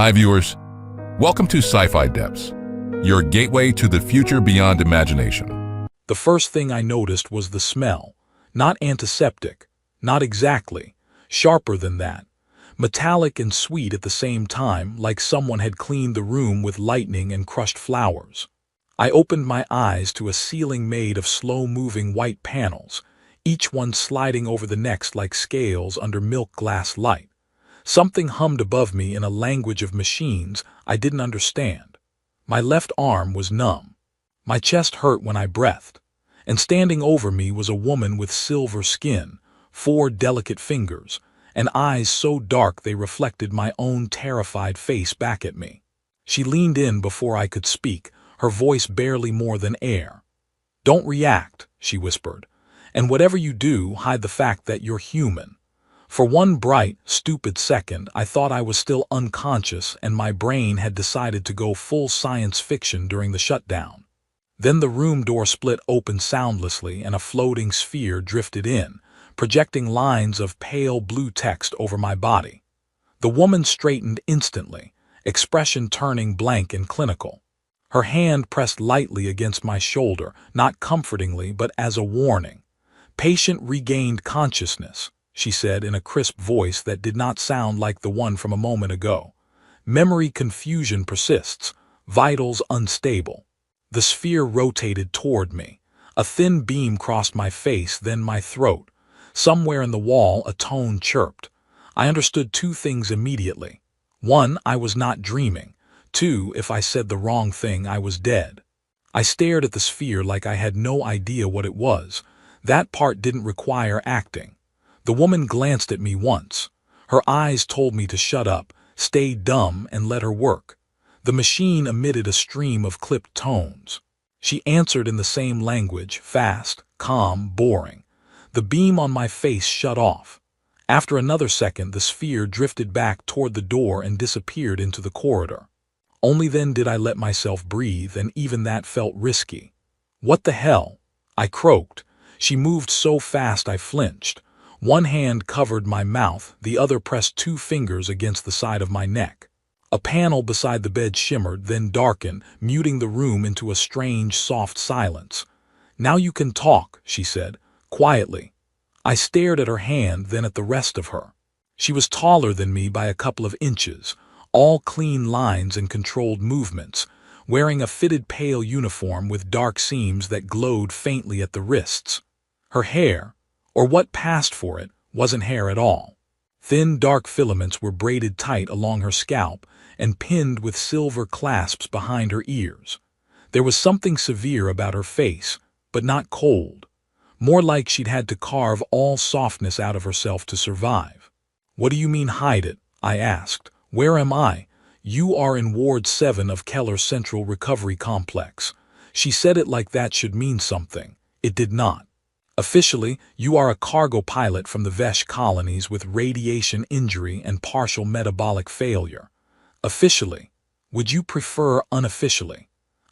Hi viewers, welcome to Sci-Fi Depths, your gateway to the future beyond imagination. The first thing I noticed was the smell. Not antiseptic, not exactly, sharper than that. Metallic and sweet at the same time, like someone had cleaned the room with lightning and crushed flowers. I opened my eyes to a ceiling made of slow-moving white panels, each one sliding over the next like scales under milk glass light. Something hummed above me in a language of machines I didn't understand. My left arm was numb. My chest hurt when I breathed. And standing over me was a woman with silver skin, 4 delicate fingers, and eyes so dark they reflected my own terrified face back at me. She leaned in before I could speak, her voice barely more than air. "Don't react," she whispered, "and whatever you do, hide the fact that you're human." For one bright, stupid second, I thought I was still unconscious and my brain had decided to go full science fiction during the shutdown. Then the room door split open soundlessly and a floating sphere drifted in, projecting lines of pale blue text over my body. The woman straightened instantly, expression turning blank and clinical. Her hand pressed lightly against my shoulder, not comfortingly but as a warning. "Patient regained consciousness," she said in a crisp voice that did not sound like the one from a moment ago. "Memory confusion persists, vitals unstable." The sphere rotated toward me. A thin beam crossed my face, then my throat. Somewhere in the wall a tone chirped. I understood 2 things immediately. 1, I was not dreaming. 2, if I said the wrong thing, I was dead. I stared at the sphere like I had no idea what it was. That part didn't require acting. The woman glanced at me once. Her eyes told me to shut up, stay dumb, and let her work. The machine emitted a stream of clipped tones. She answered in the same language, fast, calm, boring. The beam on my face shut off. After another second, the sphere drifted back toward the door and disappeared into the corridor. Only then did I let myself breathe, and even that felt risky. "What the hell?" I croaked. She moved so fast I flinched. One hand covered my mouth, the other pressed 2 fingers against the side of my neck. A panel beside the bed shimmered, then darkened, muting the room into a strange, soft silence. "Now you can talk," she said, quietly. I stared at her hand, then at the rest of her. She was taller than me by a couple of inches, all clean lines and controlled movements, wearing a fitted pale uniform with dark seams that glowed faintly at the wrists. Her hair, or what passed for it, wasn't hair at all. Thin, dark filaments were braided tight along her scalp and pinned with silver clasps behind her ears. There was something severe about her face, but not cold. More like she'd had to carve all softness out of herself to survive. "What do you mean hide it?" I asked. "Where am I?" "You are in Ward 7 of Keller Central Recovery Complex." She said it like that should mean something. It did not. "Officially, you are a cargo pilot from the Vesh colonies with radiation injury and partial metabolic failure." "Officially. Would you prefer unofficially?"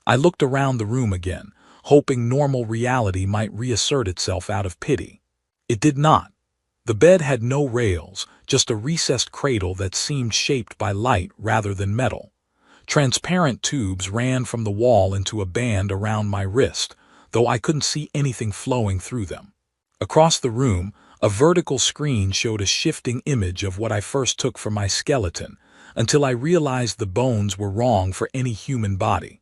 I looked around the room again, hoping normal reality might reassert itself out of pity. It did not. The bed had no rails, just a recessed cradle that seemed shaped by light rather than metal. Transparent tubes ran from the wall into a band around my wrist, though I couldn't see anything flowing through them. Across the room, a vertical screen showed a shifting image of what I first took for my skeleton, until I realized the bones were wrong for any human body.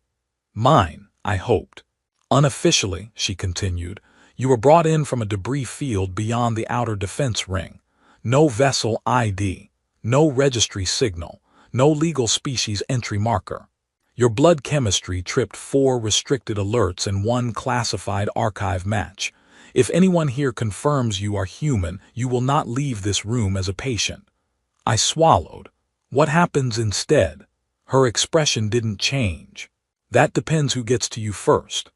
"Mine," I hoped. "Unofficially," she continued, "you were brought in from a debris field beyond the outer defense ring. No vessel ID, no registry signal, no legal species entry marker. Your blood chemistry tripped 4 restricted alerts and 1 classified archive match. If anyone here confirms you are human, you will not leave this room as a patient." I swallowed. "What happens instead?" Her expression didn't change. "That depends who gets to you first."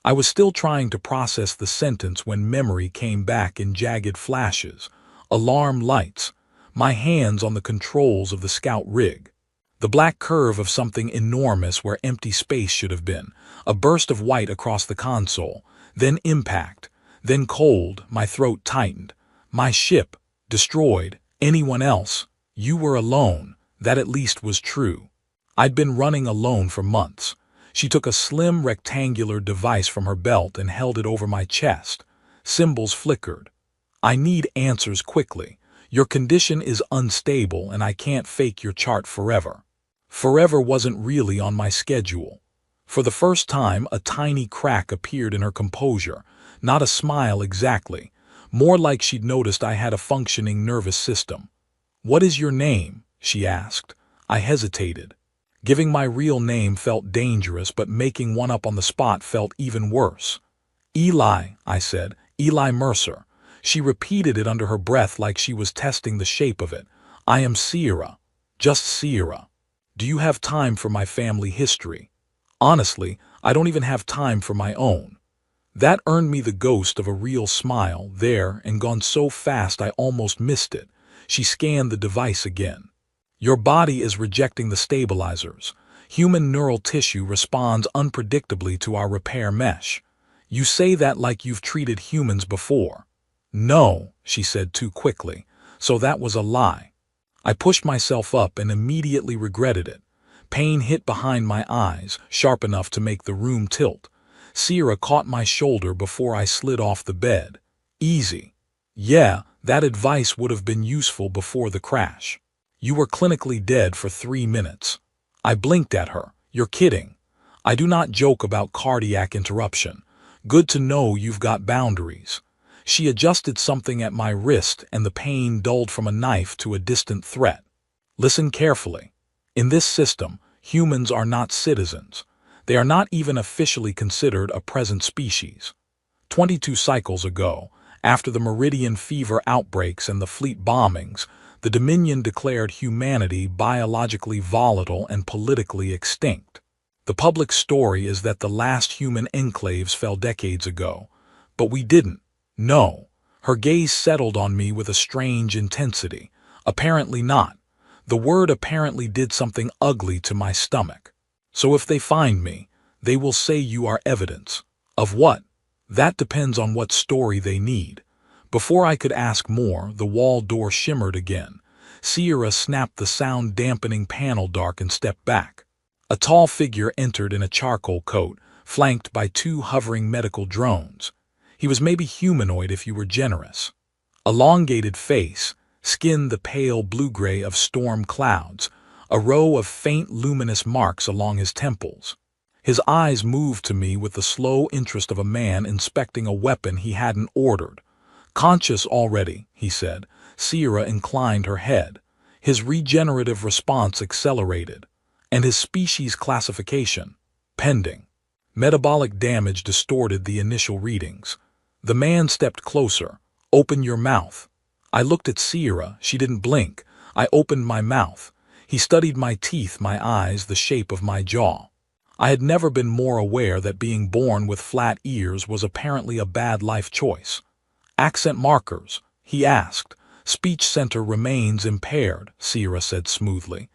I was still trying to process the sentence when memory came back in jagged flashes. Alarm lights. My hands on the controls of the scout rig. The black curve of something enormous where empty space should have been. A burst of white across the console. Then impact. Then cold. My throat tightened. "My ship. Destroyed. Anyone else? You were alone. That at least was true. I'd been running alone for months. She took a slim rectangular device from her belt and held it over my chest. Symbols flickered. I need answers quickly. Your condition is unstable and I can't fake your chart forever. Forever wasn't really on my schedule. For the first time, a tiny crack appeared in her composure. Not a smile exactly. More like she'd noticed I had a functioning nervous system. "What is your name?" she asked. I hesitated. Giving my real name felt dangerous, but making one up on the spot felt even worse. "Eli," I said. "Eli Mercer." She repeated it under her breath like she was testing the shape of it. "I am Sierra. Just Sierra. Do you have time for my family history?" Honestly, I don't even have time for my own. That earned me the ghost of a real smile, there and gone so fast I almost missed it. She scanned the device again. "Your body is rejecting the stabilizers. Human neural tissue responds unpredictably to our repair mesh. You say that like you've treated humans before." "No," she said too quickly, so that was a lie. I pushed myself up and immediately regretted it. Pain hit behind my eyes, sharp enough to make the room tilt. Sierra caught my shoulder before I slid off the bed. "Easy." "Yeah, that advice would have been useful before the crash. You were clinically dead for 3 minutes. I blinked at her. "You're kidding." "I do not joke about cardiac interruption. Good to know you've got boundaries." She adjusted something at my wrist and the pain dulled from a knife to a distant threat. "Listen carefully. In this system, humans are not citizens. They are not even officially considered a present species. 22 cycles ago, after the Meridian fever outbreaks and the fleet bombings, the Dominion declared humanity biologically volatile and politically extinct. The public story is that the last human enclaves fell decades ago. But we didn't. No." Her gaze settled on me with a strange intensity. "Apparently not." The word apparently did something ugly to my stomach. "So if they find me, they will say you are evidence." "Of what?" "That depends on what story they need." Before I could ask more, the wall door shimmered again. Sierra snapped the sound-dampening panel dark and stepped back. A tall figure entered in a charcoal coat, flanked by 2 hovering medical drones. He was maybe humanoid if you were generous. Elongated face, skin the pale blue-gray of storm clouds, a row of faint luminous marks along his temples. His eyes moved to me with the slow interest of a man inspecting a weapon he hadn't ordered. "Conscious already," he said. Sierra inclined her head. His regenerative response accelerated. "And his species classification?" "Pending." Metabolic damage distorted the initial readings. The man stepped closer. "Open your mouth." I looked at Sierra. She didn't blink. I opened my mouth. He studied my teeth, my eyes, the shape of my jaw. I had never been more aware that being born with flat ears was apparently a bad life choice. "Accent markers?" he asked. "Speech center remains impaired," Sierra said smoothly.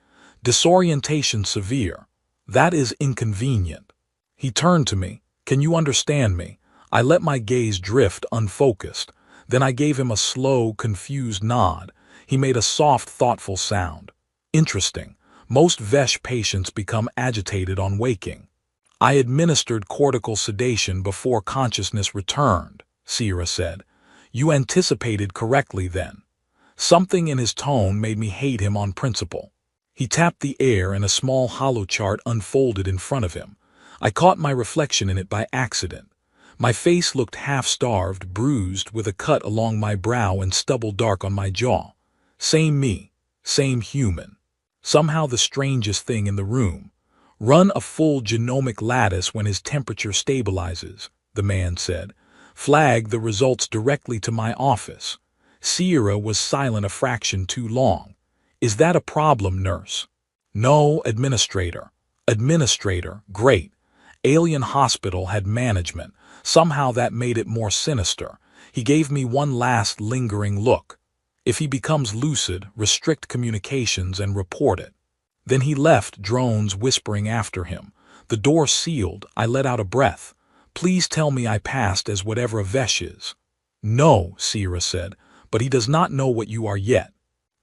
"Disorientation severe. That is inconvenient." He turned to me. "Can you understand me?" I let my gaze drift, unfocused. Then I gave him a slow, confused nod. He made a soft, thoughtful sound. "Interesting. Most VESH patients become agitated on waking." "I administered cortical sedation before consciousness returned," Sierra said. "You anticipated correctly then." Something in his tone made me hate him on principle. He tapped the air and a small hollow chart unfolded in front of him. I caught my reflection in it by accident. My face looked half-starved, bruised, with a cut along my brow and stubble dark on my jaw. Same me, same human. Somehow the strangest thing in the room. "Run a full genomic lattice when his temperature stabilizes," the man said. "Flag the results directly to my office." Sierra was silent a fraction too long. "Is that a problem, nurse?" "No, administrator." "Administrator, great." Alien Hospital had management. Somehow that made it more sinister. He gave me one last lingering look. "If he becomes lucid, restrict communications and report it." Then he left, drones whispering after him. The door sealed. I let out a breath. "Please tell me I passed as whatever a VESH is." "No," Sierra said, "but he does not know what you are yet."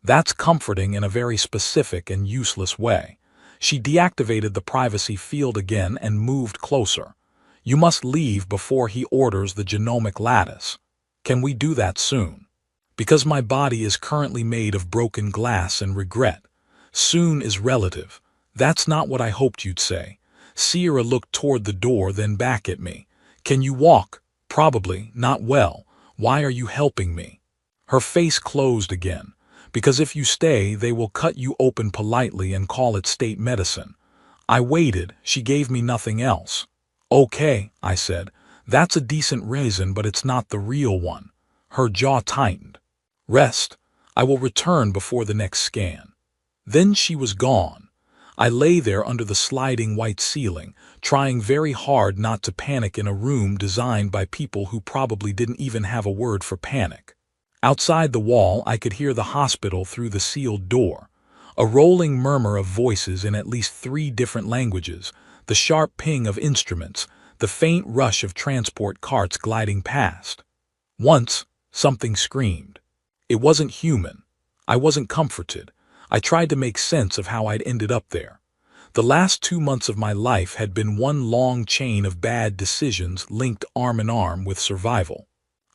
That's comforting in a very specific and useless way. She deactivated the privacy field again and moved closer. You must leave before he orders the genomic lattice. Can we do that soon? Because my body is currently made of broken glass and regret. Soon is relative. That's not what I hoped you'd say. Sierra looked toward the door, then back at me. Can you walk? Probably, not well. Why are you helping me? Her face closed again. Because if you stay, they will cut you open politely and call it state medicine. I waited. She gave me nothing else. Okay, I said. That's a decent reason, but it's not the real one. Her jaw tightened. Rest. I will return before the next scan. Then she was gone. I lay there under the sliding white ceiling, trying very hard not to panic in a room designed by people who probably didn't even have a word for panic. Outside the wall, I could hear the hospital through the sealed door. A rolling murmur of voices in at least 3 different languages, the sharp ping of instruments, the faint rush of transport carts gliding past. Once, something screamed. It wasn't human. I wasn't comforted. I tried to make sense of how I'd ended up there. The last 2 months of my life had been one long chain of bad decisions linked arm in arm with survival.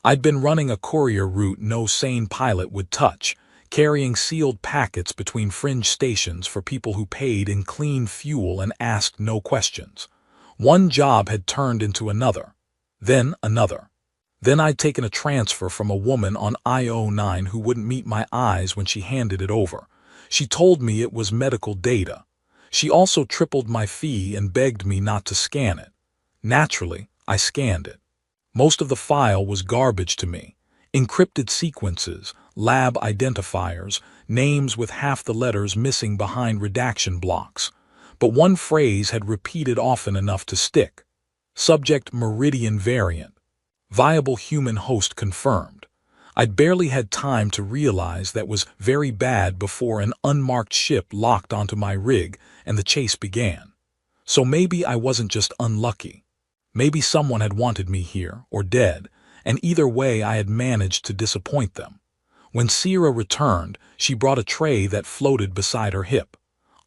I'd been running a courier route no sane pilot would touch, carrying sealed packets between fringe stations for people who paid in clean fuel and asked no questions. One job had turned into another, then another. Then I'd taken a transfer from a woman on I-09 who wouldn't meet my eyes when she handed it over. She told me it was medical data. She also tripled my fee and begged me not to scan it. Naturally, I scanned it. Most of the file was garbage to me. Encrypted sequences, lab identifiers, names with half the letters missing behind redaction blocks. But one phrase had repeated often enough to stick. Subject meridian variant. Viable human host confirmed. I'd barely had time to realize that was very bad before an unmarked ship locked onto my rig and the chase began. So maybe I wasn't just unlucky. Maybe someone had wanted me here, or dead, and either way I had managed to disappoint them. When Sierra returned, she brought a tray that floated beside her hip.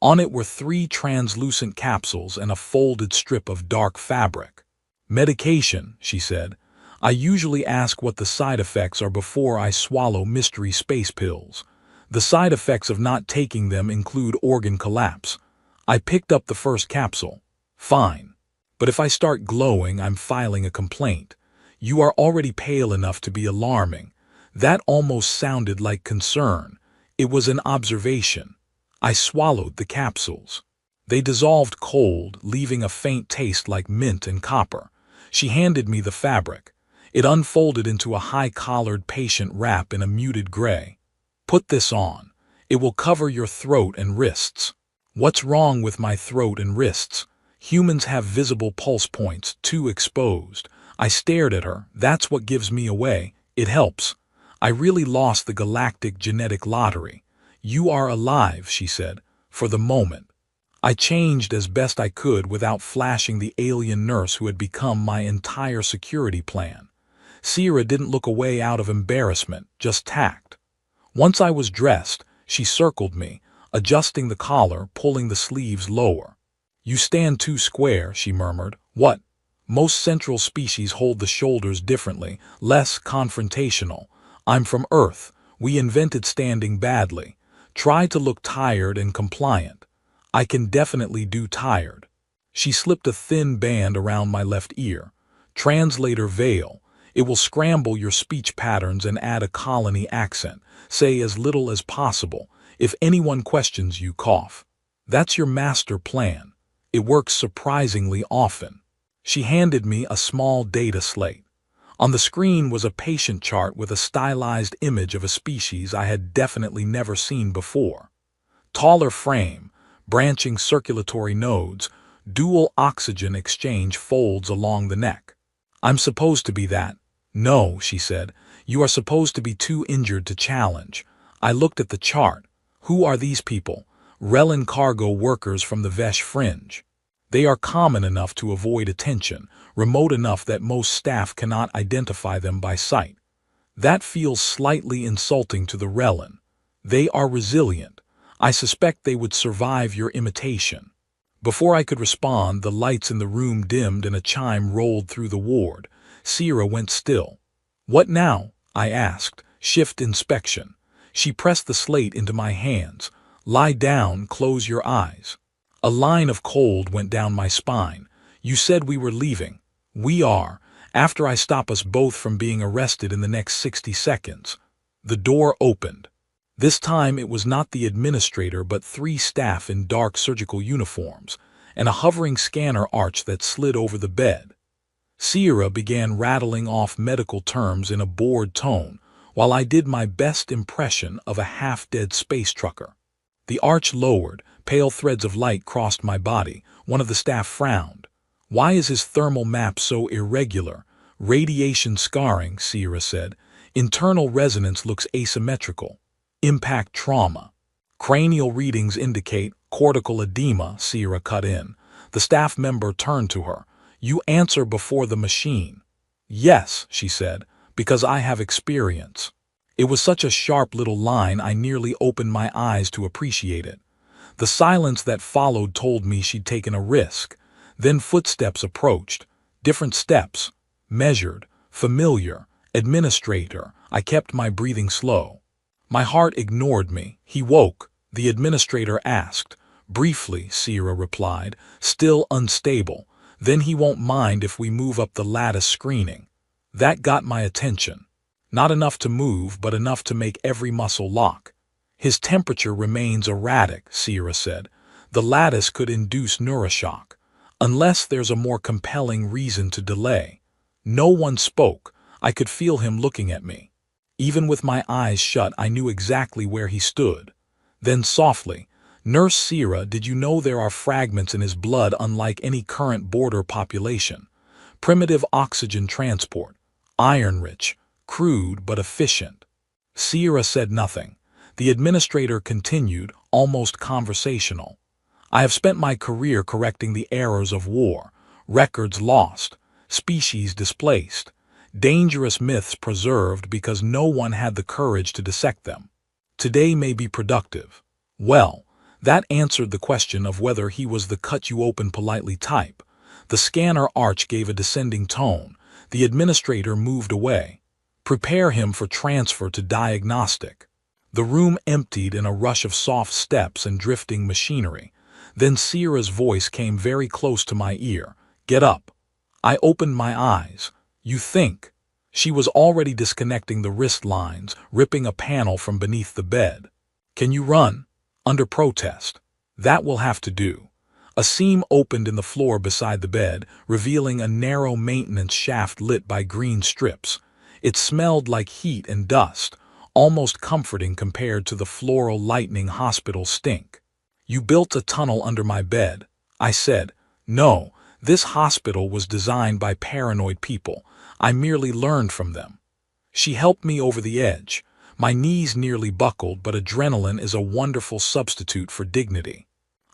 On it were 3 translucent capsules and a folded strip of dark fabric. Medication, she said. I usually ask what the side effects are before I swallow mystery space pills. The side effects of not taking them include organ collapse. I picked up the first capsule. Fine. But if I start glowing, I'm filing a complaint. You are already pale enough to be alarming. That almost sounded like concern. It was an observation. I swallowed the capsules. They dissolved cold, leaving a faint taste like mint and copper. She handed me the fabric. It unfolded into a high-collared patient wrap in a muted gray. Put this on. It will cover your throat and wrists. What's wrong with my throat and wrists? Humans have visible pulse points, too exposed. I stared at her. That's what gives me away. It helps. I really lost the galactic genetic lottery. You are alive, she said, for the moment. I changed as best I could without flashing the alien nurse who had become my entire security plan. Sierra didn't look away out of embarrassment, just tact. Once I was dressed, she circled me, adjusting the collar, pulling the sleeves lower. You stand too square, she murmured. What? Most central species hold the shoulders differently, less confrontational. I'm from Earth. We invented standing badly. Try to look tired and compliant. I can definitely do tired. She slipped a thin band around my left ear. Translator veil. It will scramble your speech patterns and add a colony accent. Say as little as possible. If anyone questions you, cough. That's your master plan. It works surprisingly often. She handed me a small data slate. On the screen was a patient chart with a stylized image of a species I had definitely never seen before. Taller frame, branching circulatory nodes, dual oxygen exchange folds along the neck. I'm supposed to be that. No, she said. You are supposed to be too injured to challenge. I looked at the chart. Who are these people? Relin cargo workers from the Vesh Fringe. They are common enough to avoid attention, remote enough that most staff cannot identify them by sight. That feels slightly insulting to the Relin. They are resilient. I suspect they would survive your imitation." Before I could respond, the lights in the room dimmed and a chime rolled through the ward. Sierra went still. "What now?" I asked. "Shift inspection." She pressed the slate into my hands. "Lie down, close your eyes." A line of cold went down my spine. "You said we were leaving." "We are, after I stop us both from being arrested in the next 60 seconds. The door opened. This time it was not the administrator but 3 staff in dark surgical uniforms, and a hovering scanner arch that slid over the bed. Sierra began rattling off medical terms in a bored tone, while I did my best impression of a half-dead space trucker. The arch lowered, pale threads of light crossed my body. One of the staff frowned. "Why is his thermal map so irregular?" "Radiation scarring," Sierra said. "Internal resonance looks asymmetrical. Impact trauma." "Cranial readings indicate cortical edema," Sierra cut in. The staff member turned to her. "You answer before the machine." "Yes," she said, "because I have experience." It was such a sharp little line I nearly opened my eyes to appreciate it. The silence that followed told me she'd taken a risk. Then footsteps approached. Different steps. Measured. Familiar. Administrator. I kept my breathing slow. My heart ignored me. "He woke?" the administrator asked. "Briefly," Sierra replied, still unstable. "Then he won't mind if we move up the lattice screening." That got my attention. Not enough to move, but enough to make every muscle lock. "His temperature remains erratic," Sierra said. "The lattice could induce neuroshock. Unless there's a more compelling reason to delay." No one spoke. I could feel him looking at me. Even with my eyes shut, I knew exactly where he stood. Then softly, "Nurse Sierra, did you know there are fragments in his blood unlike any current border population? Primitive oxygen transport. Iron-rich. Crude but efficient." Sierra said nothing. The administrator continued, almost conversational. "I have spent my career correcting the errors of war. Records lost. Species displaced. Dangerous myths preserved because no one had the courage to dissect them. Today may be productive." Well, that answered the question of whether he was the cut-you-open-politely type. The scanner arch gave a descending tone. The administrator moved away. "Prepare him for transfer to diagnostic." The room emptied in a rush of soft steps and drifting machinery. Then Sierra's voice came very close to my ear. "Get up." I opened my eyes. "You think?" She was already disconnecting the wrist lines, ripping a panel from beneath the bed. "Can you run?" "Under protest." "That will have to do." A seam opened in the floor beside the bed, revealing a narrow maintenance shaft lit by green strips. It smelled like heat and dust, almost comforting compared to the floral lightning hospital stink. "You built a tunnel under my bed." I said. "No, this hospital was designed by paranoid people. I merely learned from them." She helped me over the edge. My knees nearly buckled, but adrenaline is a wonderful substitute for dignity.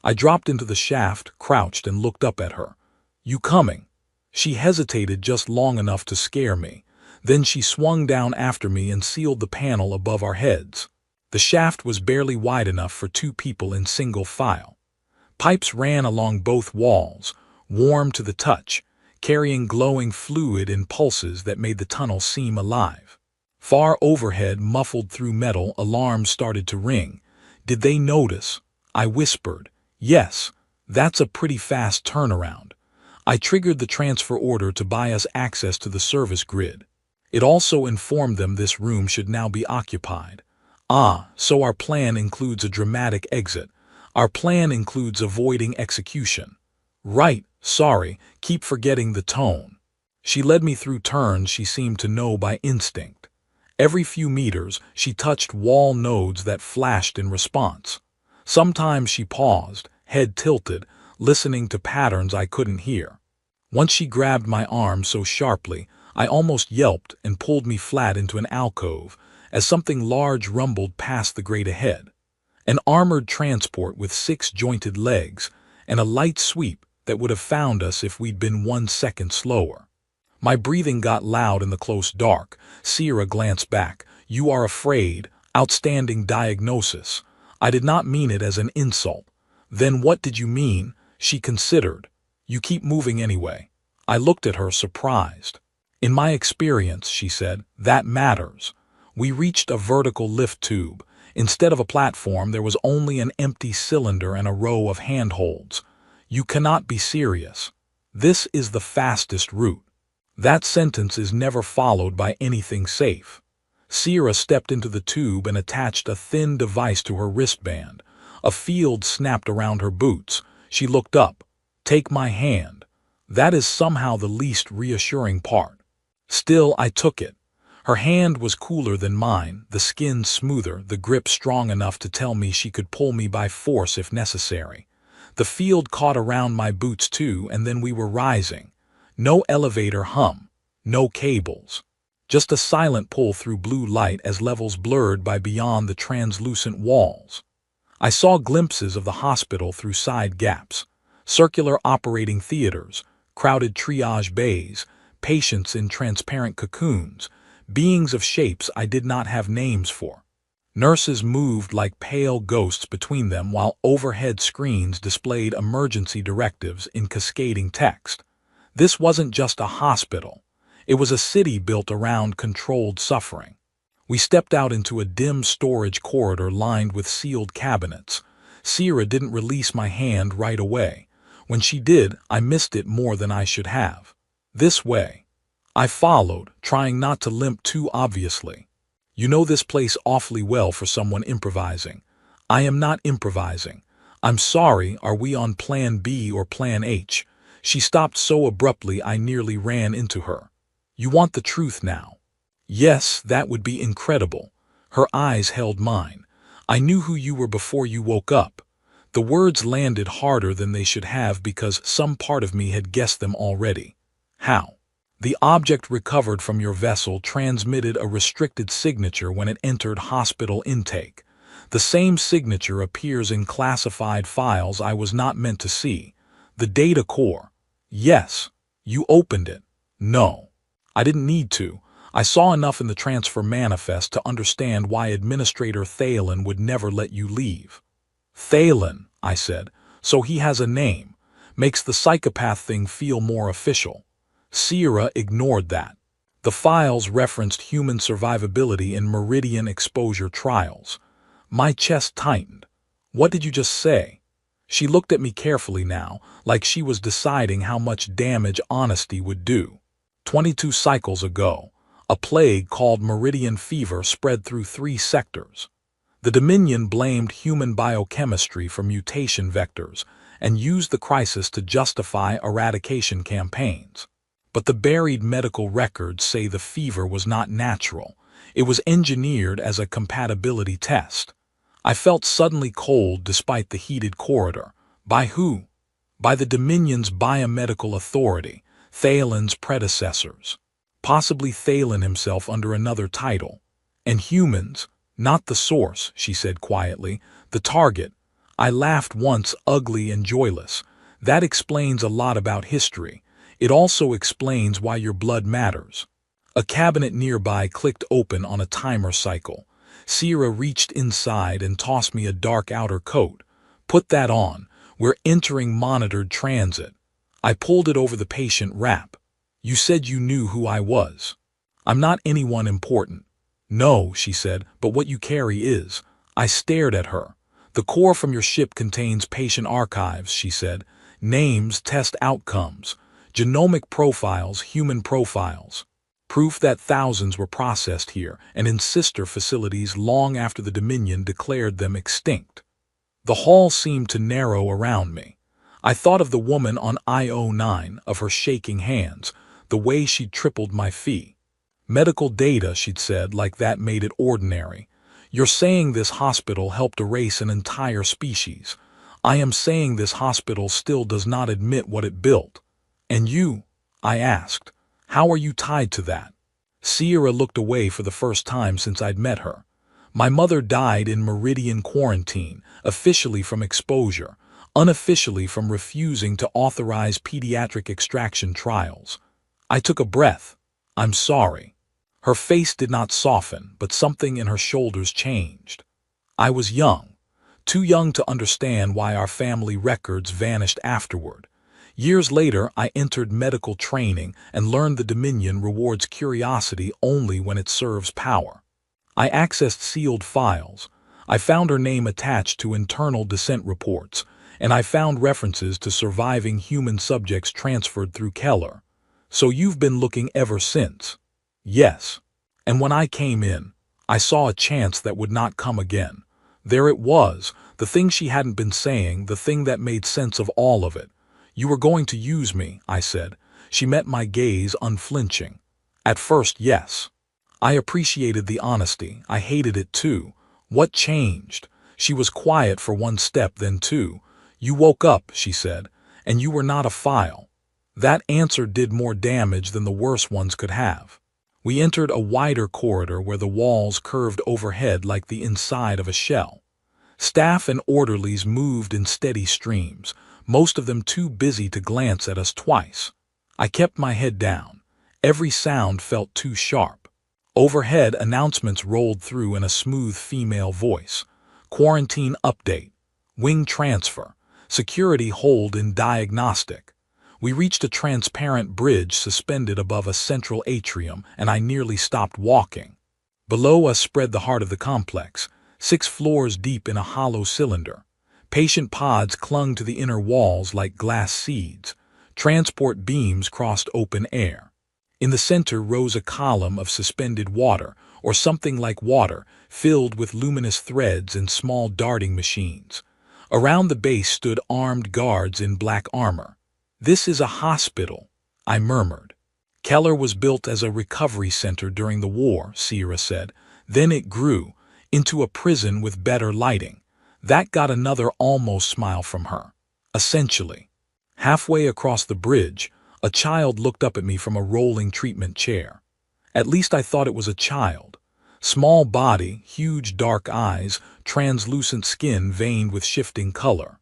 I dropped into the shaft, crouched, and looked up at her. "You coming?" She hesitated just long enough to scare me. Then she swung down after me and sealed the panel above our heads. The shaft was barely wide enough for 2 people in single file. Pipes ran along both walls, warm to the touch, carrying glowing fluid in pulses that made the tunnel seem alive. Far overhead, muffled through metal, alarms started to ring. "Did they notice?" I whispered. "Yes, that's a pretty fast turnaround." I triggered the transfer order to buy us access to the service grid. It also informed them this room should now be occupied. "Ah, so our plan includes a dramatic exit. Our plan includes avoiding execution." "Right, sorry, keep forgetting the tone." She led me through turns she seemed to know by instinct. Every few meters, she touched wall nodes that flashed in response. Sometimes she paused, head tilted, listening to patterns I couldn't hear. Once she grabbed my arm so sharply, I almost yelped and pulled me flat into an alcove, as something large rumbled past the grate ahead. An armored transport with 6 jointed legs, and a light sweep that would have found us if we'd been 1 second slower. My breathing got loud in the close dark. Sierra glanced back. "You are afraid. Outstanding diagnosis. I did not mean it as an insult. Then what did you mean? She considered. You keep moving anyway. I looked at her surprised. In my experience, she said, that matters. We reached a vertical lift tube. Instead of a platform, there was only an empty cylinder and a row of handholds. You cannot be serious. This is the fastest route. That sentence is never followed by anything safe. Sierra stepped into the tube and attached a thin device to her wristband. A field snapped around her boots. She looked up. Take my hand. That is somehow the least reassuring part. Still, I took it. Her hand was cooler than mine, the skin smoother, the grip strong enough to tell me she could pull me by force if necessary. The field caught around my boots too, and then we were rising. No elevator hum. No cables. Just a silent pull through blue light as levels blurred by beyond the translucent walls. I saw glimpses of the hospital through side gaps. Circular operating theaters, crowded triage bays, patients in transparent cocoons, beings of shapes I did not have names for. Nurses moved like pale ghosts between them while overhead screens displayed emergency directives in cascading text. This wasn't just a hospital. It was a city built around controlled suffering. We stepped out into a dim storage corridor lined with sealed cabinets. Sierra didn't release my hand right away. When she did, I missed it more than I should have. This way. I followed, trying not to limp too obviously. You know this place awfully well for someone improvising. I am not improvising. I'm sorry, are we on plan B or plan H? She stopped so abruptly I nearly ran into her. You want the truth now? Yes, that would be incredible. Her eyes held mine. I knew who you were before you woke up. The words landed harder than they should have because some part of me had guessed them already. How? The object recovered from your vessel transmitted a restricted signature when it entered hospital intake. The same signature appears in classified files I was not meant to see. The data core. Yes. You opened it. No. I didn't need to. I saw enough in the transfer manifest to understand why Administrator Thalen would never let you leave. Thalen, I said. So he has a name. Makes the psychopath thing feel more official. Sierra ignored that. The files referenced human survivability in meridian exposure trials. My chest tightened. What did you just say? She looked at me carefully now, like she was deciding how much damage honesty would do. 22 cycles ago, a plague called meridian fever spread through 3 sectors. The Dominion blamed human biochemistry for mutation vectors and used the crisis to justify eradication campaigns. But the buried medical records say the fever was not natural. It was engineered as a compatibility test. I felt suddenly cold despite the heated corridor. By who? By the Dominion's biomedical authority, Thalen's predecessors. Possibly Thalen himself under another title. And humans, not the source, she said quietly, the target. I laughed once, ugly and joyless. That explains a lot about history. It also explains why your blood matters. A cabinet nearby clicked open on a timer cycle. Sierra reached inside and tossed me a dark outer coat. Put that on. We're entering monitored transit. I pulled it over the patient wrap. You said you knew who I was. I'm not anyone important. No, she said, but what you carry is. I stared at her. The core from your ship contains patient archives, she said. Names, test outcomes. Genomic profiles, human profiles. Proof that thousands were processed here and in sister facilities long after the Dominion declared them extinct. The hall seemed to narrow around me. I thought of the woman on IO9, of her shaking hands, the way she'd tripled my fee. Medical data, she'd said, like that made it ordinary. You're saying this hospital helped erase an entire species. I am saying this hospital still does not admit what it built. And you? I asked. How are you tied to that? Sierra looked away for the first time since I'd met her. My mother died in Meridian quarantine, officially from exposure, unofficially from refusing to authorize pediatric extraction trials. I took a breath. I'm sorry. Her face did not soften, but something in her shoulders changed. I was young, too young to understand why our family records vanished afterward. Years later, I entered medical training and learned the Dominion rewards curiosity only when it serves power. I accessed sealed files. I found her name attached to internal descent reports, and I found references to surviving human subjects transferred through Keller. So you've been looking ever since? Yes. And when I came in, I saw a chance that would not come again. There it was, the thing she hadn't been saying, the thing that made sense of all of it. You were going to use me, I said. She met my gaze unflinching. At first, yes. I appreciated the honesty. I hated it too. What changed? She was quiet for one step, then two. You woke up, she said, and you were not a file. That answer did more damage than the worst ones could have. We entered a wider corridor where the walls curved overhead like the inside of a shell. Staff and orderlies moved in steady streams, most of them too busy to glance at us twice. I kept my head down. Every sound felt too sharp. Overhead, announcements rolled through in a smooth female voice. Quarantine update. Wing transfer. Security hold in diagnostic. We reached a transparent bridge suspended above a central atrium, and I nearly stopped walking. Below us spread the heart of the complex, 6 floors deep in a hollow cylinder. Patient pods clung to the inner walls like glass seeds. Transport beams crossed open air. In the center rose a column of suspended water, or something like water, filled with luminous threads and small darting machines. Around the base stood armed guards in black armor. This is a hospital, I murmured. Keller was built as a recovery center during the war, Sierra said. Then it grew into a prison with better lighting. That got another almost smile from her. Essentially. Halfway across the bridge, a child looked up at me from a rolling treatment chair. At least I thought it was a child. Small body, huge dark eyes, translucent skin veined with shifting color.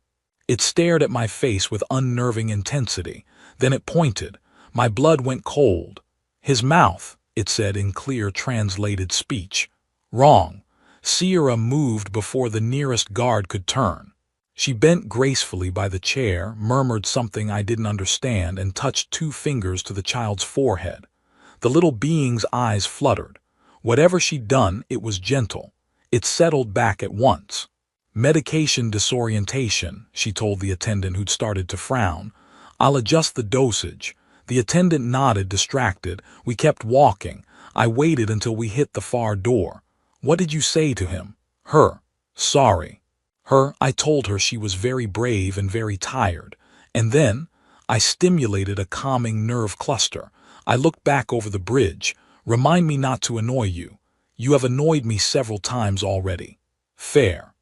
It stared at my face with unnerving intensity. Then it pointed. My blood went cold. His mouth, it said in clear translated speech. Wrong. Sierra moved before the nearest guard could turn. She bent gracefully by the chair, murmured something I didn't understand, and touched 2 fingers to the child's forehead. The little being's eyes fluttered. Whatever she'd done, it was gentle. It settled back at once. Medication disorientation, she told the attendant who'd started to frown. I'll adjust the dosage. The attendant nodded, distracted. We kept walking. I waited until we hit the far door. What did you say to him? Her. Sorry. Her, I told her she was very brave and very tired. And then, I stimulated a calming nerve cluster. I looked back over the bridge. Remind me not to annoy you. You have annoyed me several times already. Fair.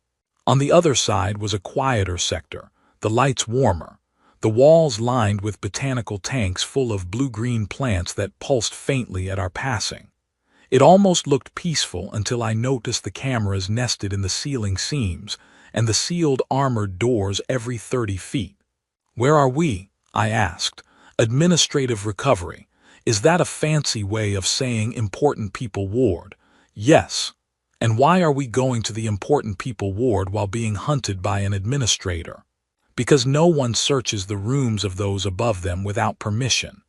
On the other side was a quieter sector, the lights warmer, the walls lined with botanical tanks full of blue-green plants that pulsed faintly at our passing. It almost looked peaceful until I noticed the cameras nested in the ceiling seams and the sealed armored doors every 30 feet. Where are we? I asked. Administrative recovery. Is that a fancy way of saying important people ward? Yes. And why are we going to the important people ward while being hunted by an administrator? Because no one searches the rooms of those above them without permission.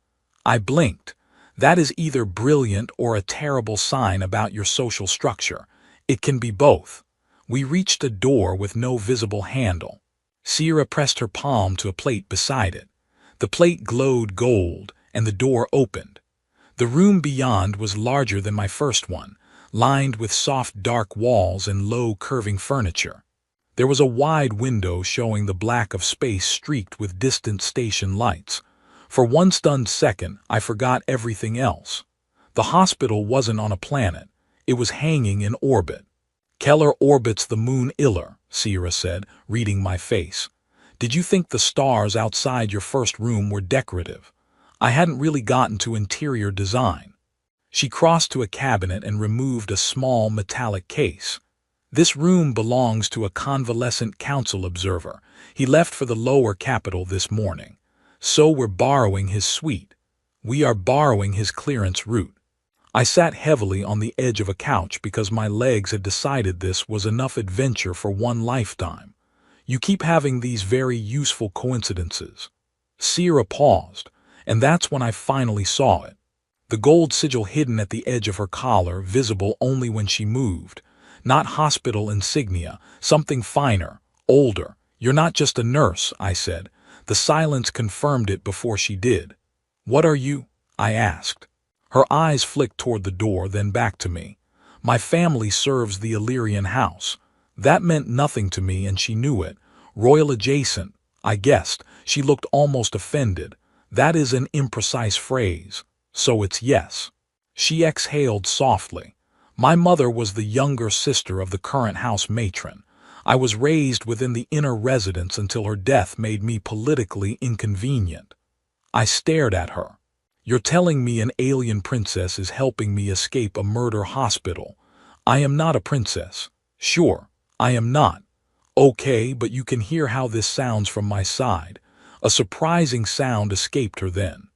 I blinked. That is either brilliant or a terrible sign about your social structure. It can be both. We reached a door with no visible handle. Sierra pressed her palm to a plate beside it. The plate glowed gold, and the door opened. The room beyond was larger than my first one, lined with soft dark walls and low curving furniture. There was a wide window showing the black of space streaked with distant station lights. For one stunned second, I forgot everything else. The hospital wasn't on a planet. It was hanging in orbit. Keller orbits the moon Iller, Sierra said, reading my face. Did you think the stars outside your first room were decorative? I hadn't really gotten to interior design. She crossed to a cabinet and removed a small metallic case. This room belongs to a convalescent council observer. He left for the lower capital this morning. So we're borrowing his suite. We are borrowing his clearance route. I sat heavily on the edge of a couch because my legs had decided this was enough adventure for one lifetime. You keep having these very useful coincidences. Sierra paused, and that's when I finally saw it. The gold sigil hidden at the edge of her collar, visible only when she moved. Not hospital insignia, something finer, older. You're not just a nurse, I said. The silence confirmed it before she did. What are you? I asked. Her eyes flicked toward the door, then back to me. My family serves the Illyrian house. That meant nothing to me, and she knew it. Royal adjacent, I guessed. She looked almost offended. That is an imprecise phrase. So it's yes. She exhaled softly. My mother was the younger sister of the current house matron. I was raised within the inner residence until her death made me politically inconvenient. I stared at her. You're telling me an alien princess is helping me escape a murder hospital. I am not a princess. Sure, I am not. Okay, but you can hear how this sounds from my side. A surprising sound escaped her then.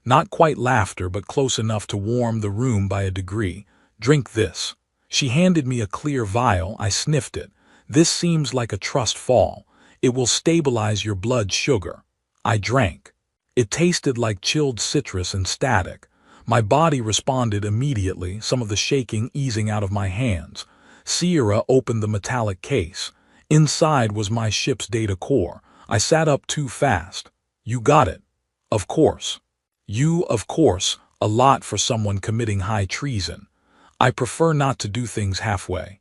Not quite laughter, but close enough to warm the room by a degree. Drink this. She handed me a clear vial. I sniffed it. This seems like a trust fall. It will stabilize your blood sugar. I drank. It tasted like chilled citrus and static. My body responded immediately, some of the shaking easing out of my hands. Sierra opened the metallic case. Inside was my ship's data core. I sat up too fast. You got it. Of course. Of course, a lot for someone committing high treason. I prefer not to do things halfway.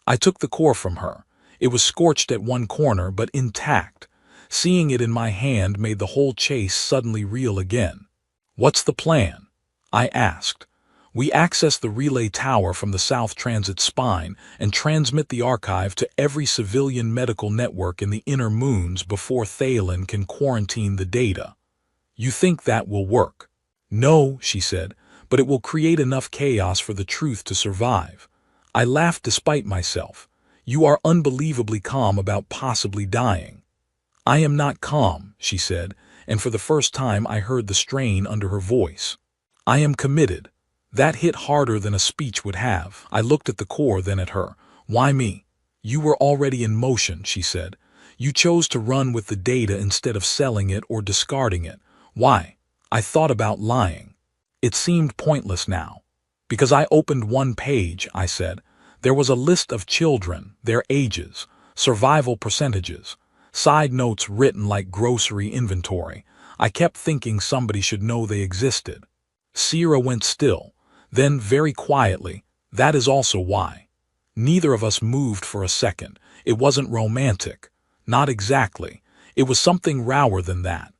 I took the core from her. It was scorched at one corner, but intact. Seeing it in my hand made the whole chase suddenly real again. What's the plan? I asked. We access the relay tower from the South Transit spine and transmit the archive to every civilian medical network in the inner moons before Thalen can quarantine the data. You think that will work? No, she said, but it will create enough chaos for the truth to survive. I laughed despite myself. You are unbelievably calm about possibly dying. I am not calm, she said, and for the first time I heard the strain under her voice. I am committed. That hit harder than a speech would have. I looked at the core, then at her. Why me? You were already in motion, she said. You chose to run with the data instead of selling it or discarding it. Why? I thought about lying. It seemed pointless now. Because I opened one page, I said. There was a list of children, their ages, survival percentages, side notes written like grocery inventory. I kept thinking somebody should know they existed. Sierra went still. Then, very quietly, that is also why. Neither of us moved for a second. It wasn't romantic. Not exactly. It was something rawer than that.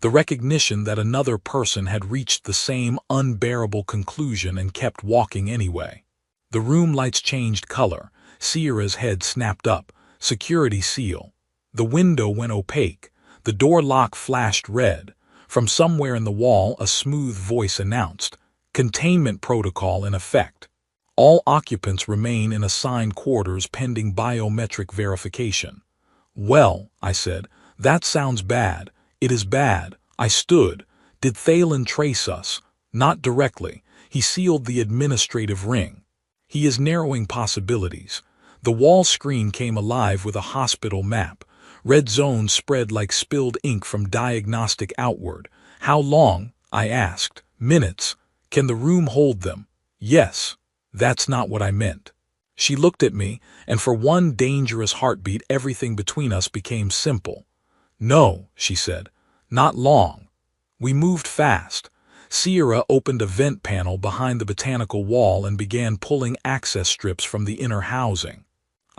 The recognition that another person had reached the same unbearable conclusion and kept walking anyway. The room lights changed color. Sierra's head snapped up. Security seal. The window went opaque. The door lock flashed red. From somewhere in the wall, a smooth voice announced, "Containment protocol in effect. All occupants remain in assigned quarters pending biometric verification." Well, I said, that sounds bad. It is bad. I stood. Did Thalen trace us? Not directly. He sealed the administrative ring. He is narrowing possibilities. The wall screen came alive with a hospital map. Red zones spread like spilled ink from diagnostic outward. How long? I asked. Minutes. Can the room hold them? Yes. That's not what I meant. She looked at me, and for one dangerous heartbeat everything between us became simple. No, she said. Not long. We moved fast. Sierra opened a vent panel behind the botanical wall and began pulling access strips from the inner housing.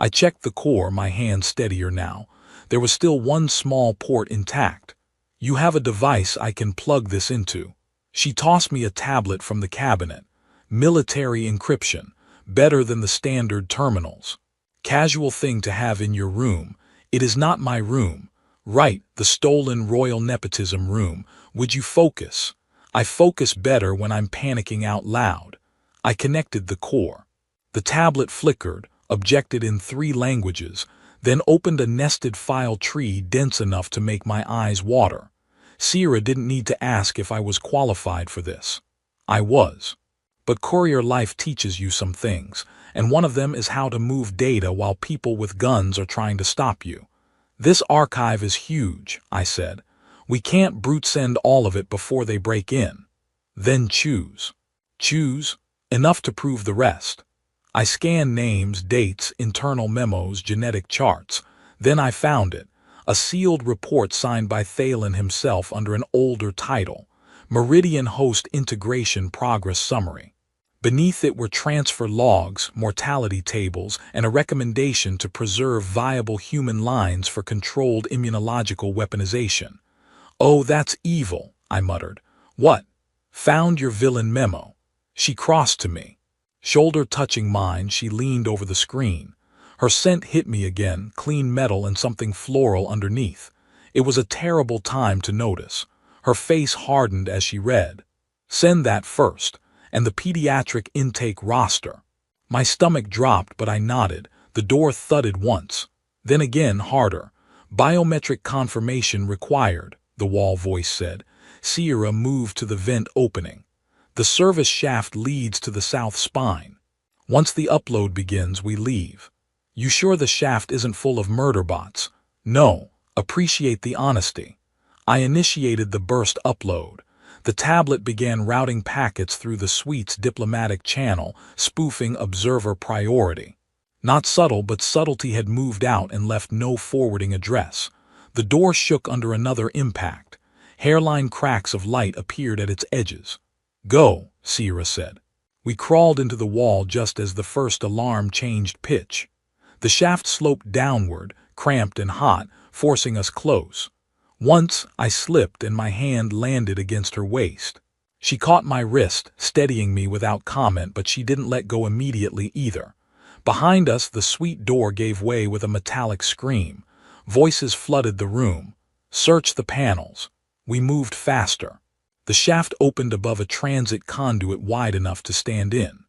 I checked the core, my hand steadier now. There was still one small port intact. You have a device I can plug this into. She tossed me a tablet from the cabinet. Military encryption, better than the standard terminals. Casual thing to have in your room. It is not my room. Right, the stolen royal nepotism room. Would you focus? I focus better when I'm panicking out loud. I connected the core. The tablet flickered, objected in 3 languages, then opened a nested file tree dense enough to make my eyes water. Sierra didn't need to ask if I was qualified for this. I was. but courier life teaches you some things, and one of them is how to move data while people with guns are trying to stop you. This archive is huge, I said. We can't brute send all of it before they break in. Then choose. Choose? Enough to prove the rest. I scanned names, dates, internal memos, genetic charts. Then I found it. A sealed report signed by Thalen himself under an older title. Meridian Host Integration Progress Summary. Beneath it were transfer logs, mortality tables, and a recommendation to preserve viable human lines for controlled immunological weaponization. "Oh, that's evil," I muttered. "What?" "Found your villain memo." She crossed to me. Shoulder touching mine, she leaned over the screen. Her scent hit me again, clean metal and something floral underneath. It was a terrible time to notice. Her face hardened as she read. "Send that first, and the pediatric intake roster." My stomach dropped, but I nodded. The door thudded once. Then again harder. "Biometric confirmation required," the wall voice said. Sierra moved to the vent opening. "The service shaft leads to the south spine. Once the upload begins, we leave." "You sure the shaft isn't full of murder bots?" "No. Appreciate the honesty." I initiated the burst upload. The tablet began routing packets through the suite's diplomatic channel, spoofing observer priority. Not subtle, but subtlety had moved out and left no forwarding address. The door shook under another impact. Hairline cracks of light appeared at its edges. "Go," Sierra said. We crawled into the wall just as the first alarm changed pitch. The shaft sloped downward, cramped and hot, forcing us close. Once I slipped and my hand landed against her waist. She caught my wrist, steadying me without comment, but she didn't let go immediately either. Behind us, the suite door gave way with a metallic scream. Voices flooded the room. "Search the panels." We moved faster. The shaft opened above a transit conduit wide enough to stand in.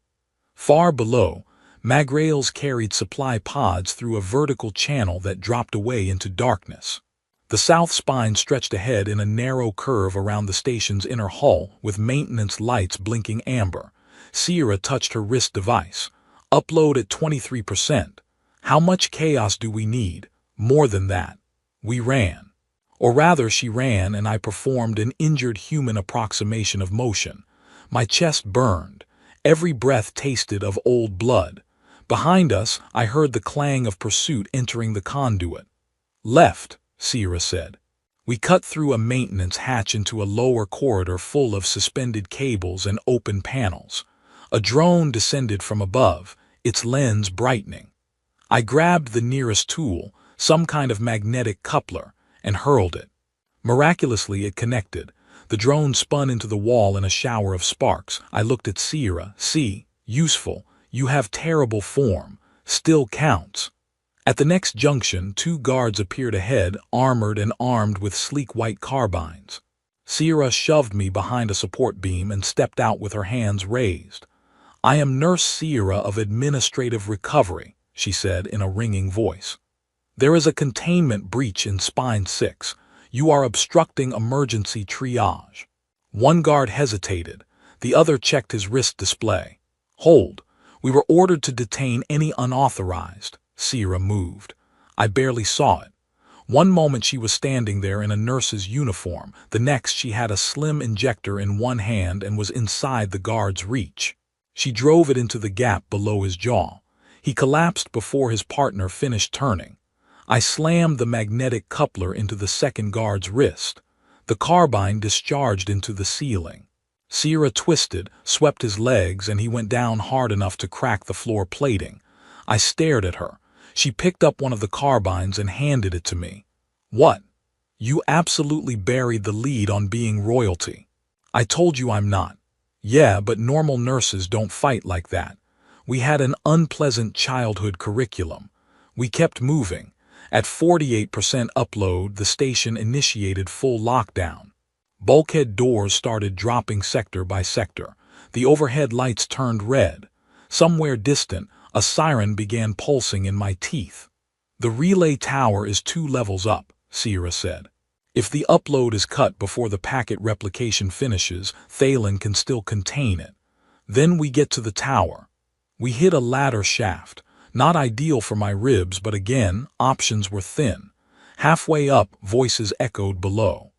Far below, magrails carried supply pods through a vertical channel that dropped away into darkness. The south spine stretched ahead in a narrow curve around the station's inner hull, with maintenance lights blinking amber. Sierra touched her wrist device. "Upload at 23%. How much chaos do we need?" "More than that." We ran. Or rather, she ran and I performed an injured human approximation of motion. My chest burned. Every breath tasted of old blood. Behind us, I heard the clang of pursuit entering the conduit. "Left," Sierra said. We cut through a maintenance hatch into a lower corridor full of suspended cables and open panels. A drone descended from above, its lens brightening. I grabbed the nearest tool, some kind of magnetic coupler, and hurled it. Miraculously, it connected. The drone spun into the wall in a shower of sparks. I looked at Sierra. "See, useful. You have terrible form. Still counts." At the next junction, two guards appeared ahead, armored and armed with sleek white carbines. Sierra shoved me behind a support beam and stepped out with her hands raised. "I am Nurse Sierra of Administrative Recovery," she said in a ringing voice. "There is a containment breach in Spine 6. You are obstructing emergency triage." One guard hesitated. The other checked his wrist display. "Hold. We were ordered to detain any unauthorized." Sierra moved. I barely saw it. One moment she was standing there in a nurse's uniform. The next she had a slim injector in one hand and was inside the guard's reach. She drove it into the gap below his jaw. He collapsed before his partner finished turning. I slammed the magnetic coupler into the second guard's wrist. The carbine discharged into the ceiling. Sierra twisted, swept his legs, and he went down hard enough to crack the floor plating. I stared at her. She picked up one of the carbines and handed it to me. "What?" "You absolutely buried the lead on being royalty." "I told you I'm not." "Yeah, but normal nurses don't fight like that. We had an unpleasant childhood curriculum." We kept moving. At 48% upload, the station initiated full lockdown. Bulkhead doors started dropping sector by sector. The overhead lights turned red. Somewhere distant, a siren began pulsing in my teeth. "The relay tower is 2 levels up," Sierra said. "If the upload is cut before the packet replication finishes, Thalen can still contain it." Then we get to the tower. We hit a ladder shaft, not ideal for my ribs, but again, options were thin. Halfway up, voices echoed below.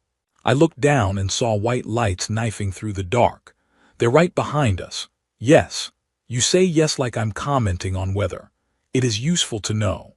I looked down and saw white lights knifing through the dark. They're right behind us. Yes. You say yes like I'm commenting on weather. It is useful to know.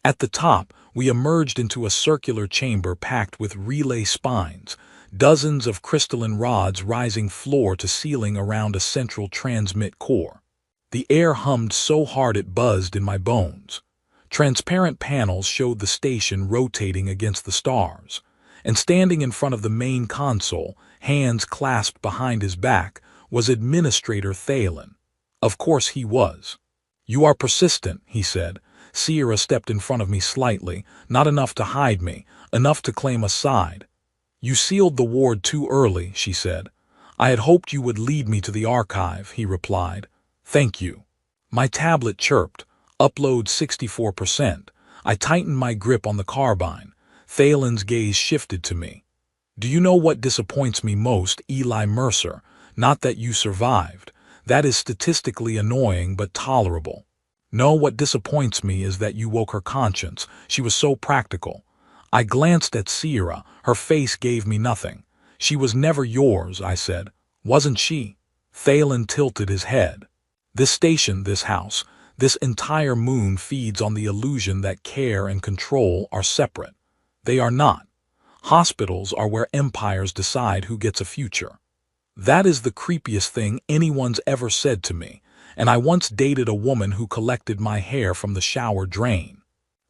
At the top, we emerged into a circular chamber packed with relay spines, dozens of crystalline rods rising floor to ceiling around a central transmit core. The air hummed so hard it buzzed in my bones. Transparent panels showed the station rotating against the stars, and standing in front of the main console, hands clasped behind his back, was Administrator Thalen. Of course he was. "You are persistent," he said. Sierra stepped in front of me slightly, not enough to hide me, enough to claim a side. "You sealed the ward too early," she said. "I had hoped you would lead me to the archive," he replied. "Thank you." My tablet chirped. Upload 64%. I tightened my grip on the carbine. Thalen's gaze shifted to me. "Do you know what disappoints me most, Eli Mercer? Not that you survived. That is statistically annoying but tolerable. No, what disappoints me is that you woke her conscience. She was so practical." I glanced at Sierra. Her face gave me nothing. "She was never yours," I said. "Wasn't she?" Thalen tilted his head. "This station, this house, this entire moon feeds on the illusion that care and control are separate. They are not. Hospitals are where empires decide who gets a future. That is the creepiest thing anyone's ever said to me, and I once dated a woman who collected my hair from the shower drain."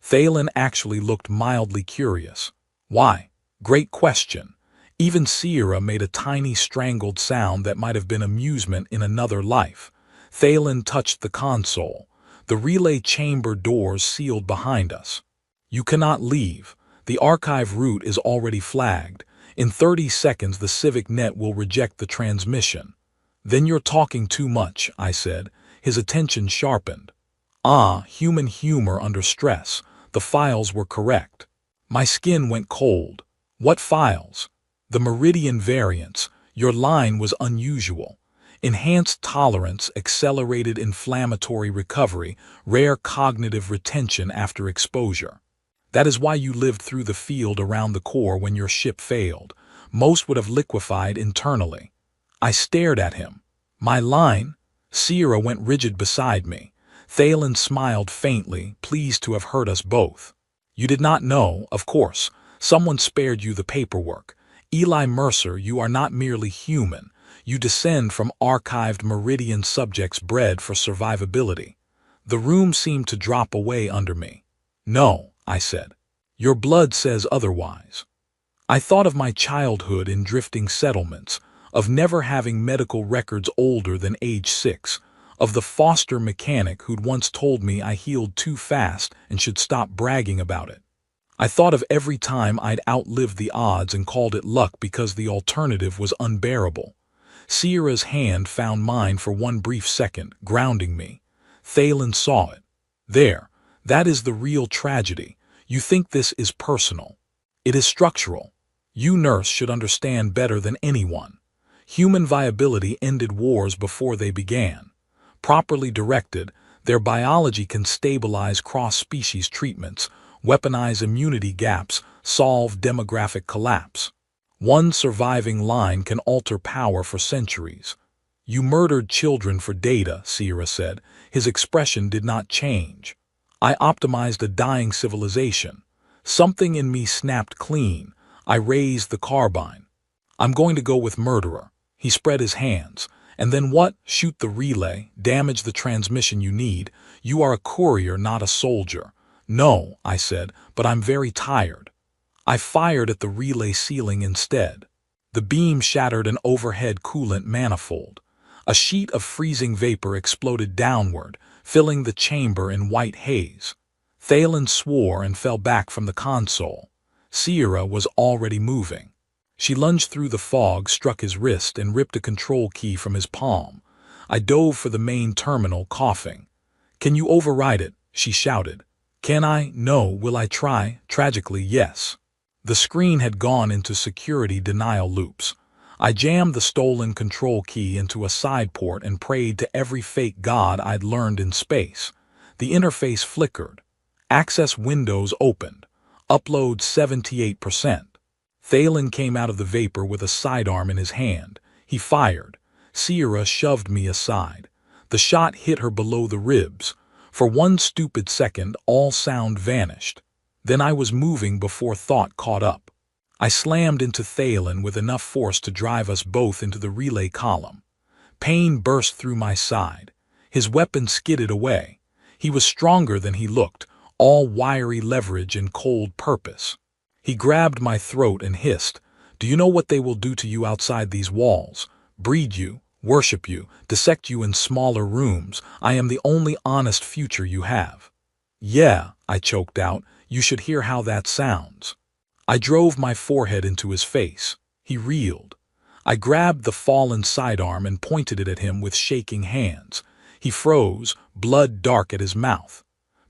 Thalen actually looked mildly curious. "Why? Great question." Even Sierra made a tiny strangled sound that might have been amusement in another life. Thalen touched the console. The relay chamber doors sealed behind us. "You cannot leave. The archive route is already flagged. In 30 seconds the civic net will reject the transmission." "Then you're talking too much," I said. His attention sharpened. "Ah, human humor under stress. The files were correct." My skin went cold. "What files?" "The meridian variants. Your line was unusual. Enhanced tolerance, accelerated inflammatory recovery, rare cognitive retention after exposure. That is why you lived through the field around the core when your ship failed. Most would have liquefied internally." I stared at him. "My line?" Sierra went rigid beside me. Thalen smiled faintly, pleased to have hurt us both. "You did not know, of course. Someone spared you the paperwork. Eli Mercer, you are not merely human. You descend from archived meridian subjects bred for survivability." The room seemed to drop away under me. "No," I said. "Your blood says otherwise." I thought of my childhood in drifting settlements, of never having medical records older than age 6, of the foster mechanic who'd once told me I healed too fast and should stop bragging about it. I thought of every time I'd outlived the odds and called it luck because the alternative was unbearable. Sierra's hand found mine for one brief second, grounding me. Thalen saw it. "There, that is the real tragedy. You think this is personal. It is structural. You, nurse, should understand better than anyone. Human viability ended wars before they began. Properly directed, their biology can stabilize cross-species treatments, weaponize immunity gaps, solve demographic collapse. One surviving line can alter power for centuries." "You murdered children for data," Sierra said. His expression did not change. "I optimized a dying civilization." Something in me snapped clean. I raised the carbine. "I'm going to go with murderer." He spread his hands. "And then what? Shoot the relay, damage the transmission you need. You are a courier, not a soldier." "No," I said, "but I'm very tired." I fired at the relay ceiling instead. The beam shattered an overhead coolant manifold. A sheet of freezing vapor exploded downward, filling the chamber in white haze. Thalen swore and fell back from the console. Sierra was already moving. She lunged through the fog, struck his wrist, and ripped a control key from his palm. I dove for the main terminal, coughing. "Can you override it?" she shouted. "Can I? No. Will I try? Tragically, yes." The screen had gone into security denial loops. I jammed the stolen control key into a side port and prayed to every fake god I'd learned in space. The interface flickered. Access windows opened. Upload 78%. Thalen came out of the vapor with a sidearm in his hand. He fired. Sierra shoved me aside. The shot hit her below the ribs. For one stupid second, all sound vanished. Then I was moving before thought caught up. I slammed into Thalen with enough force to drive us both into the relay column. Pain burst through my side. His weapon skidded away. He was stronger than he looked, all wiry leverage and cold purpose. He grabbed my throat and hissed, "Do you know what they will do to you outside these walls? Breed you, worship you, dissect you in smaller rooms. I am the only honest future you have." "Yeah," I choked out, "you should hear how that sounds." I drove my forehead into his face. He reeled. I grabbed the fallen sidearm and pointed it at him with shaking hands. He froze, blood dark at his mouth.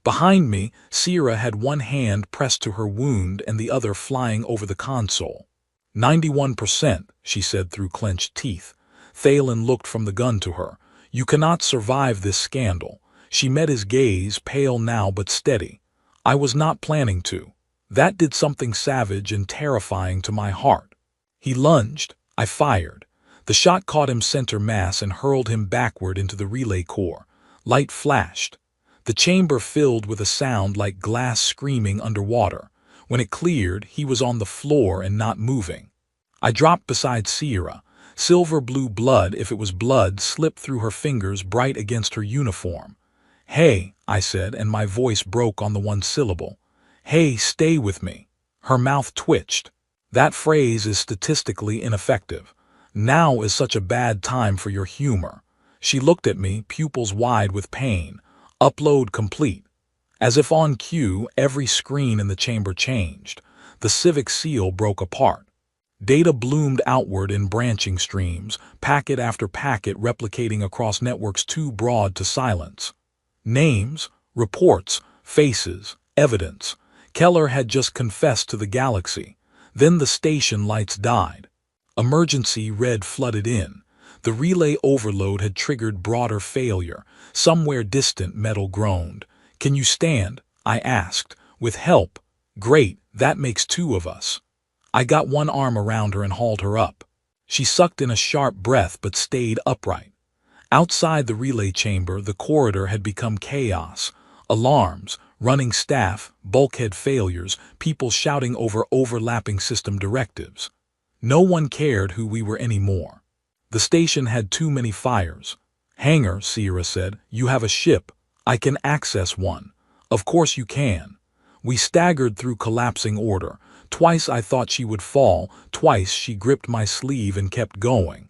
Behind me, Sierra had one hand pressed to her wound and the other flying over the console. 91%, she said through clenched teeth. Thalen looked from the gun to her. "You cannot survive this scandal." She met his gaze, pale now but steady. "I was not planning to." That did something savage and terrifying to my heart. He lunged. I fired. The shot caught him center mass and hurled him backward into the relay core. Light flashed. The chamber filled with a sound like glass screaming underwater. When it cleared, he was on the floor and not moving. I dropped beside Sierra. Silver-blue blood, if it was blood, slipped through her fingers bright against her uniform. "Hey," I said, and my voice broke on the one syllable. "Hey, stay with me." Her mouth twitched. "That phrase is statistically ineffective. Now is such a bad time for your humor." She looked at me, pupils wide with pain. Upload complete. As if on cue, every screen in the chamber changed. The civic seal broke apart. Data bloomed outward in branching streams, packet after packet replicating across networks too broad to silence. Names, reports, faces, evidence. Keller had just confessed to the galaxy. Then the station lights died. Emergency red flooded in. The relay overload had triggered broader failure. Somewhere distant, metal groaned. "Can you stand?" I asked. "With help." "Great, that makes two of us." I got one arm around her and hauled her up. She sucked in a sharp breath but stayed upright. Outside the relay chamber, the corridor had become chaos. Alarms, running staff, bulkhead failures, people shouting over overlapping system directives. No one cared who we were anymore. The station had too many fires. "Hangar," Sierra said, "you have a ship. I can access one." "Of course you can." We staggered through collapsing order. Twice I thought she would fall, twice she gripped my sleeve and kept going.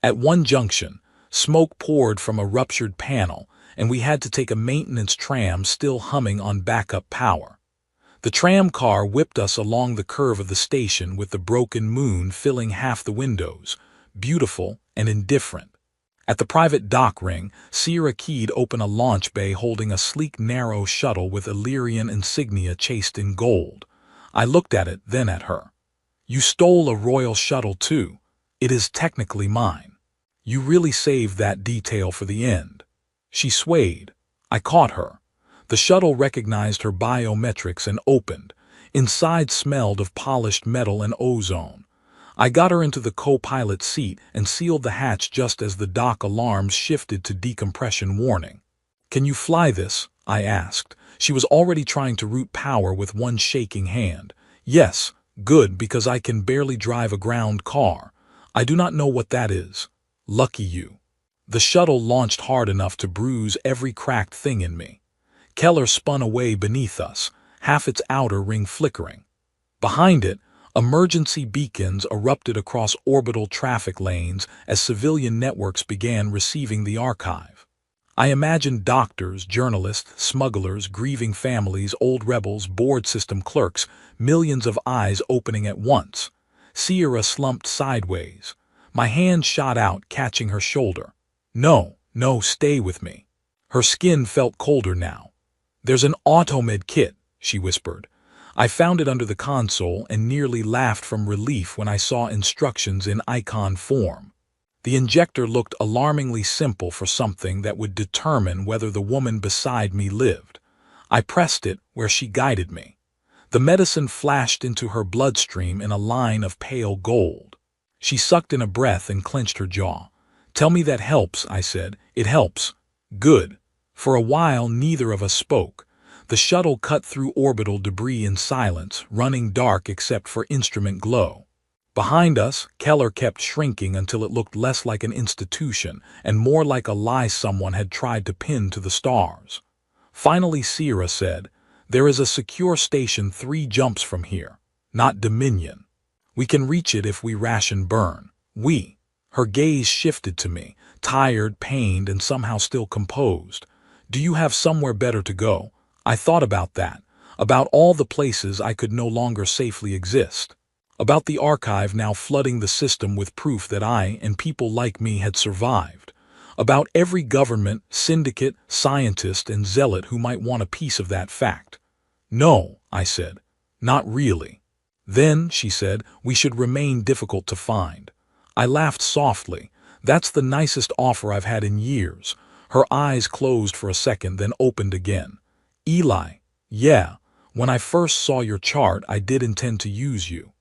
At one junction, smoke poured from a ruptured panel, and we had to take a maintenance tram still humming on backup power. The tram car whipped us along the curve of the station with the broken moon filling half the windows, beautiful and indifferent. At the private dock ring, Sierra keyed open a launch bay holding a sleek narrow shuttle with Illyrian insignia chased in gold. I looked at it, then at her. "You stole a royal shuttle too. It is technically mine. You really saved that detail for the end." She swayed. I caught her. The shuttle recognized her biometrics and opened. Inside smelled of polished metal and ozone. I got her into the co-pilot seat and sealed the hatch just as the dock alarms shifted to decompression warning. "Can you fly this?" I asked. She was already trying to root power with one shaking hand. "Yes, good, because I can barely drive a ground car. I do not know what that is." "Lucky you." The shuttle launched hard enough to bruise every cracked thing in me. Keller spun away beneath us, half its outer ring flickering. Behind it, emergency beacons erupted across orbital traffic lanes as civilian networks began receiving the archive. I imagined doctors, journalists, smugglers, grieving families, old rebels, board system clerks, millions of eyes opening at once. Sierra slumped sideways. My hand shot out, catching her shoulder. "No, no, stay with me." Her skin felt colder now. "There's an automed kit," she whispered. I found it under the console and nearly laughed from relief when I saw instructions in icon form. The injector looked alarmingly simple for something that would determine whether the woman beside me lived. I pressed it where she guided me. The medicine flashed into her bloodstream in a line of pale gold. She sucked in a breath and clenched her jaw. "Tell me that helps," I said. "It helps." "Good." For a while, neither of us spoke. The shuttle cut through orbital debris in silence, running dark except for instrument glow. Behind us, Keller kept shrinking until it looked less like an institution and more like a lie someone had tried to pin to the stars. Finally, Sierra said, "There is a secure station 3 jumps from here, not Dominion. We can reach it if we ration burn." "We." Her gaze shifted to me, tired, pained, and somehow still composed. "Do you have somewhere better to go?" I thought about that, about all the places I could no longer safely exist, about the archive now flooding the system with proof that I and people like me had survived, about every government, syndicate, scientist, and zealot who might want a piece of that fact. "No," I said, "not really." "Then," she said, "we should remain difficult to find." I laughed softly. "That's the nicest offer I've had in years." Her eyes closed for a second, then opened again. "Eli, yeah, when I first saw your chart, I did intend to use you.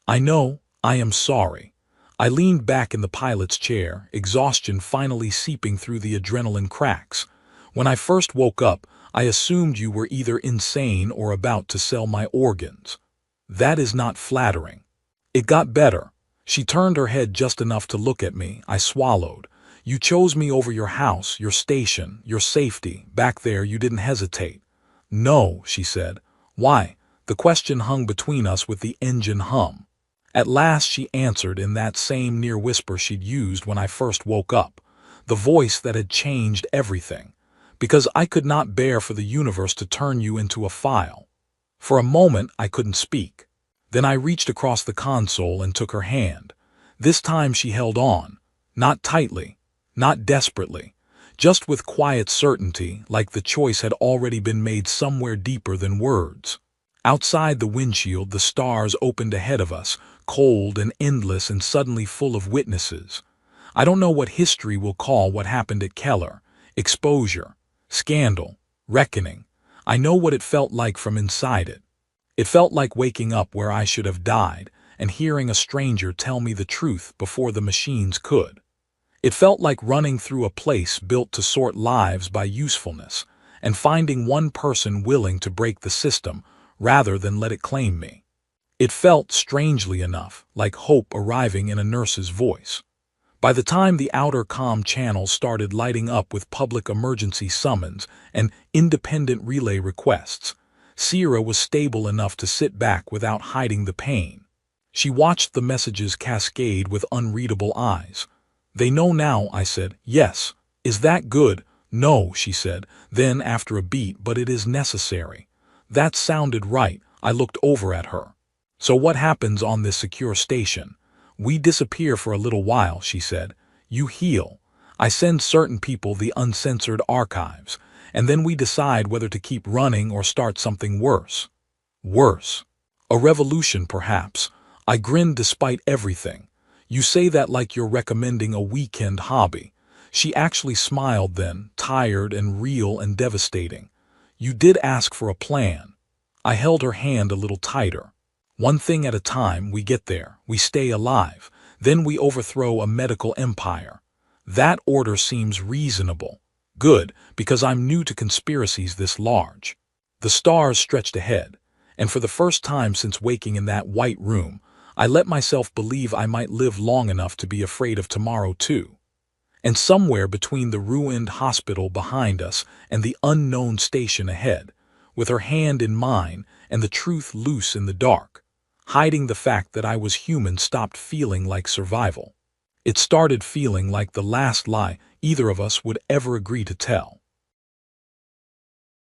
I know, I am sorry." I leaned back in the pilot's chair, exhaustion finally seeping through the adrenaline cracks. "When I first woke up, I assumed you were either insane or about to sell my organs. That is not flattering." It got better. She turned her head just enough to look at me. I swallowed. "You chose me over your house, your station, your safety. Back there you didn't hesitate." "No," she said. "Why?" The question hung between us with the engine hum. At last she answered in that same near whisper she'd used when I first woke up, the voice that had changed everything. "Because I could not bear for the universe to turn you into a file." For a moment I couldn't speak. Then I reached across the console and took her hand. This time she held on, not tightly, not desperately, just with quiet certainty, like the choice had already been made somewhere deeper than words. Outside the windshield, the stars opened ahead of us, cold and endless and suddenly full of witnesses. I don't know what history will call what happened at Keller. Exposure, scandal, reckoning. I know what it felt like from inside it. It felt like waking up where I should have died and hearing a stranger tell me the truth before the machines could. It felt like running through a place built to sort lives by usefulness and finding one person willing to break the system rather than let it claim me. It felt, strangely enough, like hope arriving in a nurse's voice. By the time the outer comm channels started lighting up with public emergency summons and independent relay requests, Sierra was stable enough to sit back without hiding the pain. She watched the messages cascade with unreadable eyes. "They know now," I said. "Yes." "Is that good?" "No," she said. Then, after a beat, "But it is necessary." That sounded right. I looked over at her. "So what happens on this secure station?" "We disappear for a little while," she said. "You heal. I send certain people the uncensored archives, and then we decide whether to keep running or start something worse." "Worse?" "A revolution, perhaps." I grinned despite everything. "You say that like you're recommending a weekend hobby." She actually smiled then, tired and real and devastating. "You did ask for a plan." I held her hand a little tighter. "One thing at a time, we get there, we stay alive, then we overthrow a medical empire." That order seems reasonable. Good, because I'm new to conspiracies this large. The stars stretched ahead, and for the first time since waking in that white room, I let myself believe I might live long enough to be afraid of tomorrow too. And somewhere between the ruined hospital behind us and the unknown station ahead, with her hand in mine and the truth loose in the dark, hiding the fact that I was human stopped feeling like survival. It started feeling like the last lie either of us would ever agree to tell.